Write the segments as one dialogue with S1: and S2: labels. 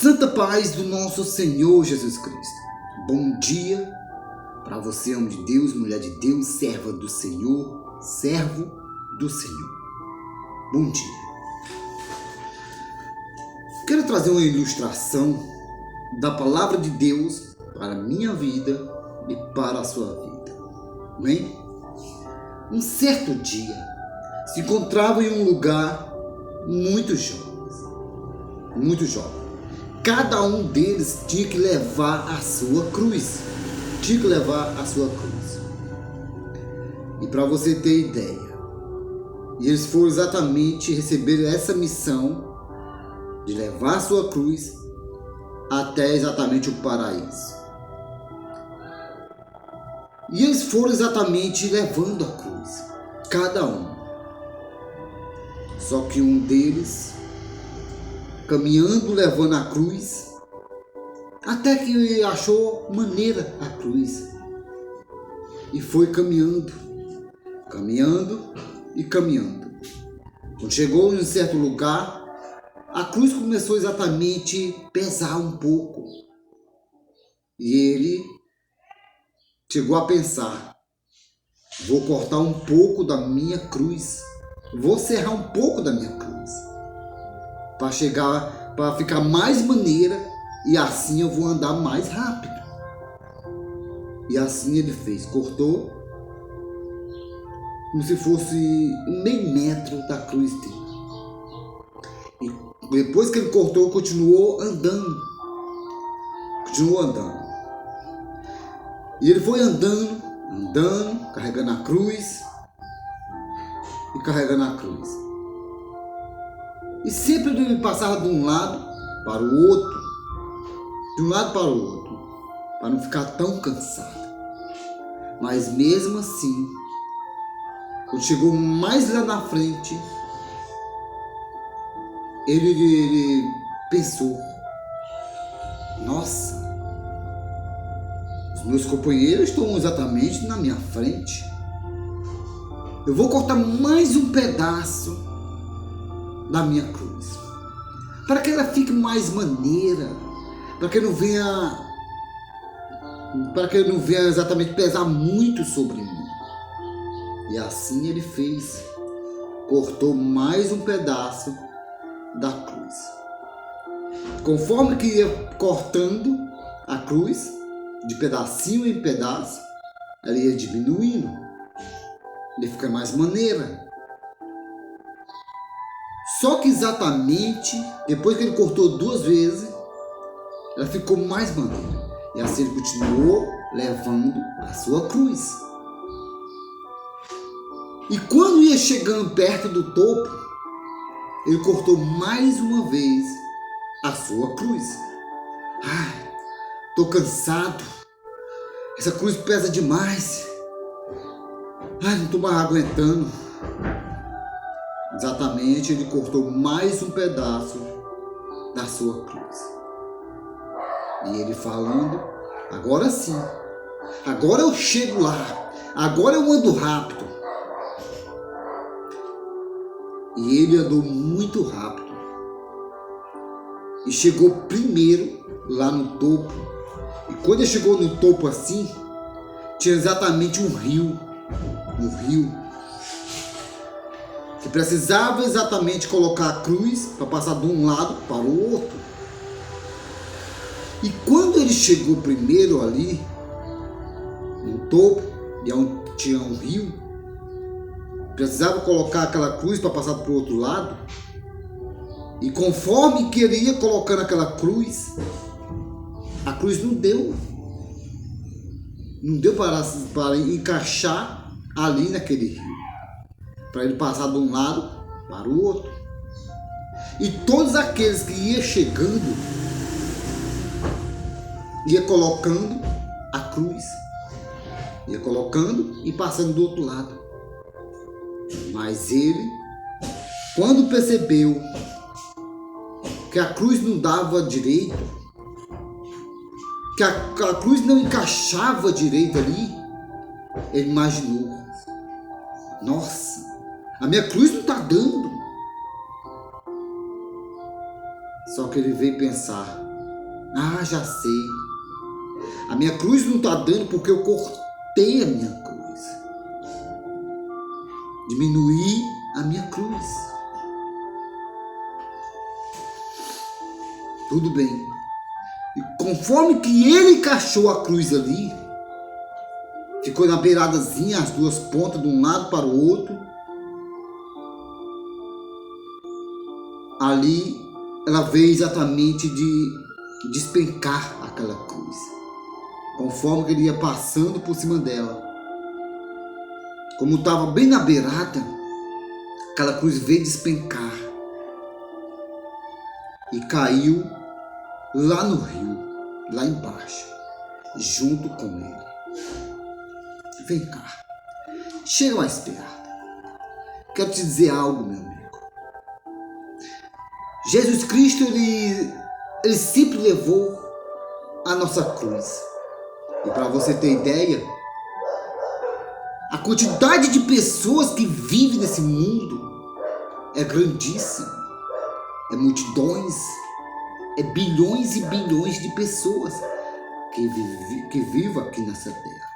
S1: santa paz do nosso Senhor Jesus Cristo. Bom dia para você, homem de Deus, mulher de Deus, serva do Senhor, servo do Senhor. Bom dia. Quero trazer uma ilustração da palavra de Deus para a minha vida e para a sua vida. Amém? Um certo dia, se encontrava em um lugar muitos jovens. Cada um deles tinha que levar a sua cruz. E para você ter ideia, eles foram exatamente receber essa missão de levar a sua cruz até exatamente o paraíso. E eles foram exatamente levando a cruz, cada um. Só que um deles, caminhando, levando a cruz, até que ele achou maneira a cruz. E foi caminhando. Quando chegou em um certo lugar, a cruz começou exatamente a pesar um pouco. E ele chegou a pensar: vou cortar um pouco da minha cruz. Vou serrar um pouco da minha cruz. Para ficar mais maneira, e assim eu vou andar mais rápido. E assim ele fez, cortou como se fosse um meio metro da cruz dele. E depois que ele cortou, continuou andando. E ele foi andando, carregando a cruz e carregando a cruz. E sempre ele passava de um lado para o outro, para não ficar tão cansado. Mas mesmo assim, quando chegou mais lá na frente, ele pensou: nossa, os meus companheiros estão exatamente na minha frente. Eu vou cortar mais um pedaço da minha cruz, para que ela fique mais maneira, para que não venha exatamente pesar muito sobre mim. E assim ele fez, cortou mais um pedaço da cruz. Conforme que ia cortando a cruz, de pedacinho em pedaço, ela ia diminuindo, ele fica mais maneira. Só que exatamente depois que ele cortou 2 vezes, ela ficou mais maneira. E assim ele continuou levando a sua cruz. E quando ia chegando perto do topo, ele cortou mais uma vez a sua cruz. Ai, tô cansado. Essa cruz pesa demais. Ai, não tô mais aguentando. Exatamente, ele cortou mais um pedaço da sua cruz. E ele falando: agora sim, agora eu chego lá, agora eu ando rápido. E ele andou muito rápido. E chegou primeiro lá no topo. E quando ele chegou no topo assim, tinha exatamente um rio. Que precisava exatamente colocar a cruz para passar de um lado para o outro. E quando ele chegou primeiro ali, no topo, e onde tinha um rio, precisava colocar aquela cruz para passar para o outro lado. E conforme que ele ia colocando aquela cruz, a cruz não deu para encaixar ali naquele rio, para ele passar de um lado para o outro. E todos aqueles que iam chegando, ia colocando a cruz, ia colocando e passando do outro lado. Mas ele, quando percebeu que a cruz não dava direito, que a cruz não encaixava direito ali, ele imaginou: nossa, a minha cruz não está dando. Só que ele veio pensar: Ah, já sei. A minha cruz não está dando porque eu cortei a minha cruz. Diminuí a minha cruz. Tudo bem. E conforme que ele encaixou a cruz ali, ficou na beiradazinha, as duas pontas de um lado para o outro. Ali ela veio exatamente de despencar aquela cruz. Conforme que ele ia passando por cima dela. Como estava bem na beirada, aquela cruz veio despencar. E caiu lá no rio, lá embaixo, junto com ele. Vem cá, chega mais perto. Quero te dizer algo, meu amigo. Jesus Cristo, ele sempre levou a nossa cruz. E para você ter ideia, a quantidade de pessoas que vivem nesse mundo é grandíssima. É multidões, é bilhões e bilhões de pessoas que vivem aqui nessa terra.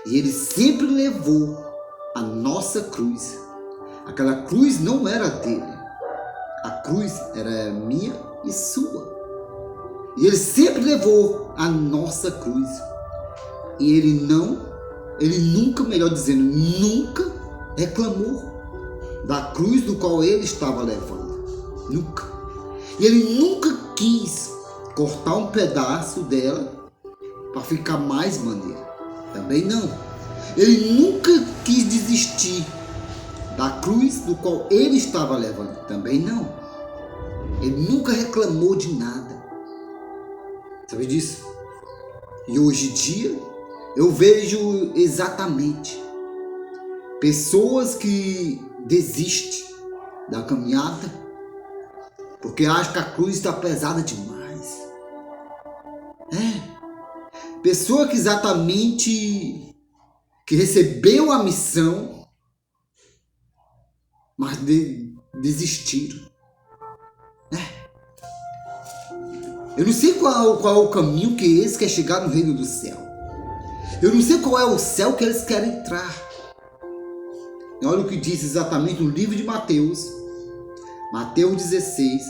S1: E ele sempre levou a nossa cruz. Aquela cruz não era dele. A cruz era minha e sua. E ele sempre levou a nossa cruz. E ele nunca, melhor dizendo, nunca reclamou da cruz do qual ele estava levando. Nunca. E ele nunca quis cortar um pedaço dela para ficar mais maneiro. Também não. Ele nunca quis desistir da cruz do qual ele estava levando. Também não. Ele nunca reclamou de nada. Sabe disso? E hoje em dia eu vejo exatamente pessoas que desistem da caminhada porque acham que a cruz está pesada demais. Pessoa que exatamente que recebeu a missão, mas desistiram. Eu não sei qual é o caminho que eles querem chegar no reino do céu. Eu não sei qual é o céu que eles querem entrar. E olha o que diz exatamente no livro de Mateus. Mateus 16,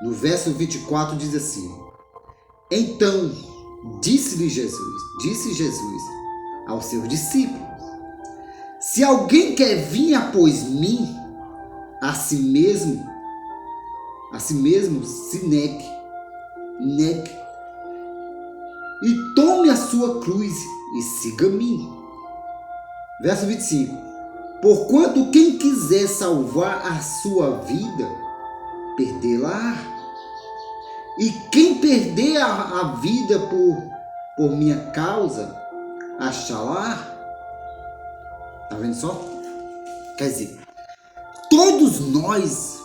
S1: no verso 24, diz assim: Então disse Jesus aos seus discípulos: Se alguém quer vir após mim, a si mesmo se negue, e tome a sua cruz e siga-me. Verso 25: Porquanto quem quiser salvar a sua vida, perdê-la. E quem perder a vida por minha causa, achá-la. Tá vendo só? Quer dizer, todos nós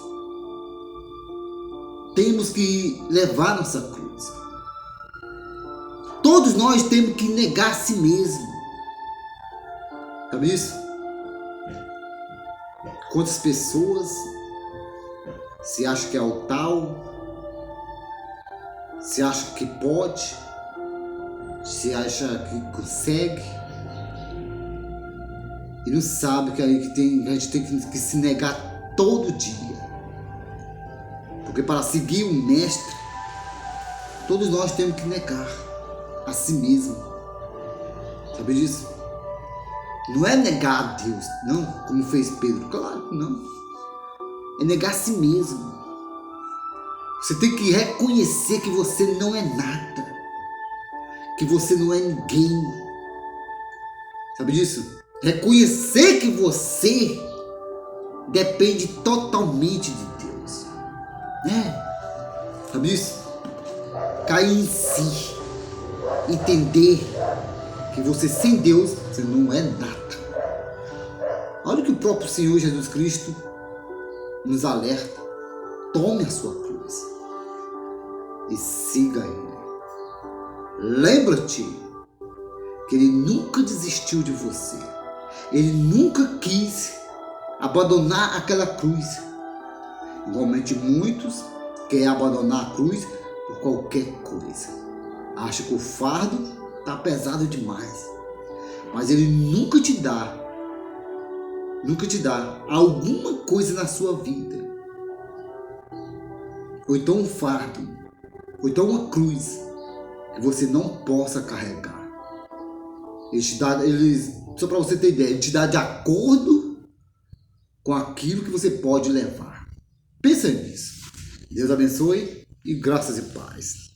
S1: temos que levar nossa cruz. Todos nós temos que negar a si mesmo. Sabe isso? Quantas pessoas se acham que é o tal, se acham que pode, se acha que consegue, e não sabe que a gente tem que se negar todo dia. Porque para seguir o Mestre, todos nós temos que negar a si mesmo. Sabe disso? Não é negar a Deus, não, como fez Pedro. Claro que não. É negar a si mesmo. Você tem que reconhecer que você não é nada. Que você não é ninguém. Sabe disso? Reconhecer que você depende totalmente de Deus. Sabe disso? Cair em si. Entender que você sem Deus, você não é nada. Olha o que o próprio Senhor Jesus Cristo nos alerta. Tome a sua cruz e siga Ele. Lembra-te que Ele nunca desistiu de você. Ele nunca quis abandonar aquela cruz. Igualmente muitos querem abandonar a cruz por qualquer coisa. Acha que o fardo está pesado demais, mas ele nunca te dá alguma coisa na sua vida, ou então um fardo, ou então uma cruz que você não possa carregar. Só para você ter ideia, ele te dá de acordo com aquilo que você pode levar. Pensa nisso. Deus abençoe e graças e paz.